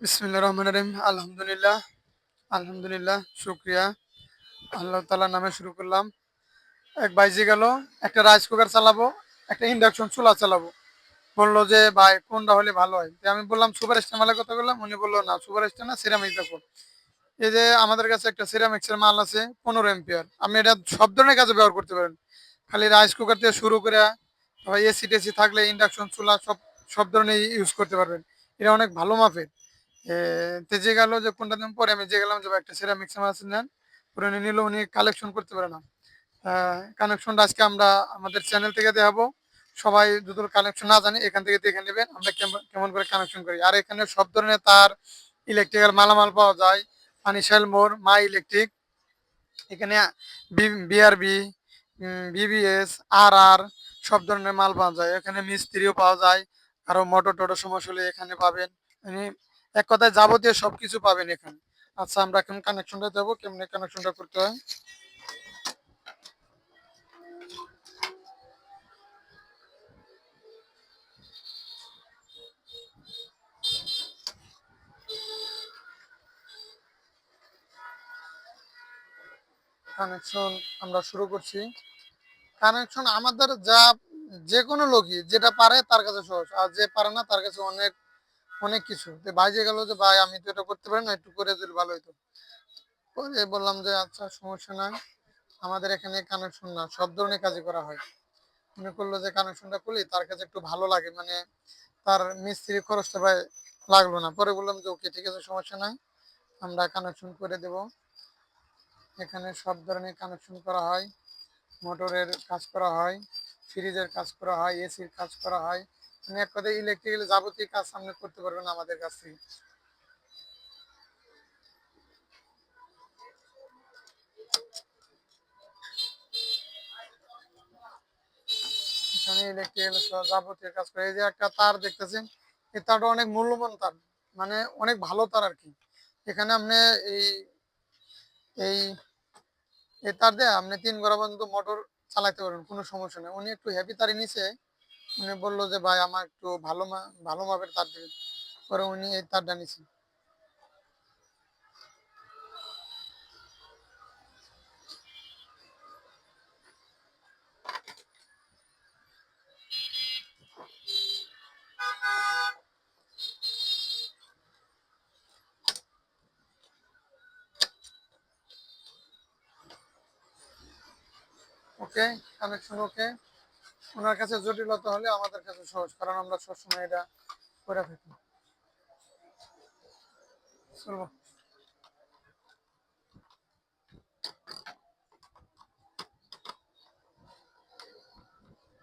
বিসমিল্লাহির রহমানির রহিম। আলহামদুলিল্লাহ, আলহামদুলিল্লাহ, শুকরিয়া। আল্লাহ তাআলার নামে শুরু করলাম। এক ভাইজি গেল, একটা রাইস কুকার চালাবো, একটা ইন্ডাকশন চুলা চালাবো। বললো যে, "ভাই কোনটা হলে ভালো হয়?" তো আমি বললাম, "সুপার স্টাইমালের কথা বললাম।" উনি বলল, "না, সুপার স্টার না, সিরামিক দেখো।" এই যে আমাদের কাছে একটা সিরামিক্সের মাল আছে 15 এম্পিয়ার। আপনি এটা সব ধরনের কাজে ব্যবহার করতে পারেন। খালি রাইস কুকার থেকে শুরু করে এসি-টেসি থাকলে ইন্ডাকশন চুলা সব সব ধরনের ইউজ করতে পারবেন। এটা অনেক ভালো মাপের। তেজে গেল যে কোনটা নেব পরে আমি যে গেলাম যে ভাই একটা সিরামিক্স মাছ নেন। পরে উনি নিল, উনি কালেকশন করতে পারে না। কানেকশনটা আজকে আমরা আমাদের চ্যানেল থেকে দেখাবো। সবাই যদি কানেকশন না জানে এখান থেকে দেখে নেবেন আমরা কেমন করে কানেকশন করি। আর এখানে সব ধরনের তার, ইলেকট্রিক্যাল মালামাল পাওয়া যায়। পানিশাল মোড়, মাই ইলেকট্রিক। এখানে বিআরবি, বিবিএস, আর সব ধরনের মাল পাওয়া যায়। এখানে মিস্ত্রিও পাওয়া যায়। আরো মোটর টোটর সমস্যা হলে এখানে পাবেন। মানে এক কথায় যাবতীয় সবকিছু পাবেন এখানে। আচ্ছা, আমরা এখন কানেকশনটা দেবো, কেমনে কানেকশনটা করতে হয়। কানেকশন আমরা শুরু করছি। কানেকশন আমাদের যে কোনো লোকই যেটা পারে তার কাছে সহজ, আর যে পারে না তার কাছে অনেক অনেক কিছু। তো ভাই যে গেল যে, ভাই আমি তো এটা করতে পারি না, একটু করে দিলে ভালো হতো। পরে বললাম যে, আচ্ছা সমস্যা নাই, আমাদের এখানে কানেকশন না সব ধরনের কাজই করা হয়। মনে করলো যে কানেকশনটা করলে তার কাছে একটু ভালো লাগে, মানে তার মিস্ত্রি খরচটা ভাই লাগলো না। পরে বললাম যে ওকে ঠিক আছে, সমস্যা নাই, আমরা কানেকশন করে দেব। এখানে সব ধরনের কানেকশন করা হয়। মোটরের কাজ করা হয়, ফ্রিজের কাজ করা হয়, এসির কাজ করা হয়। মানে এক কথায় ইলেকট্রিক্যাল যাবতীয় কাজ সামনে করতে পারবেন আমাদের কাছ থেকে। এখানে ইলেকট্রিক্যাল যাবতীয় কাজ করে। এই যে একটা তার দেখতেছেন, এই তারটা অনেক মূল্যবান তার, মানে অনেক ভালো তার আর কি। এখানে আপনি এই এই এই তার দিয়ে আপনি 3 ঘন্টা পর্যন্ত মোটর চালাতে পারবেন, কোনো সমস্যা নেই। উনি একটু হেভি তারই নিচে, উনি বললো যে ভাই আমার একটু ভালো মাপের তার দেবেন। পরে উনি এই তারটা নিছেন। ওকে, কানেকশন ওকে। ওনার কাছে জটিলতা হলে আমাদের কাছে সহজ, কারণ আমরা সবসময় এটা করে থাকি। চলবো।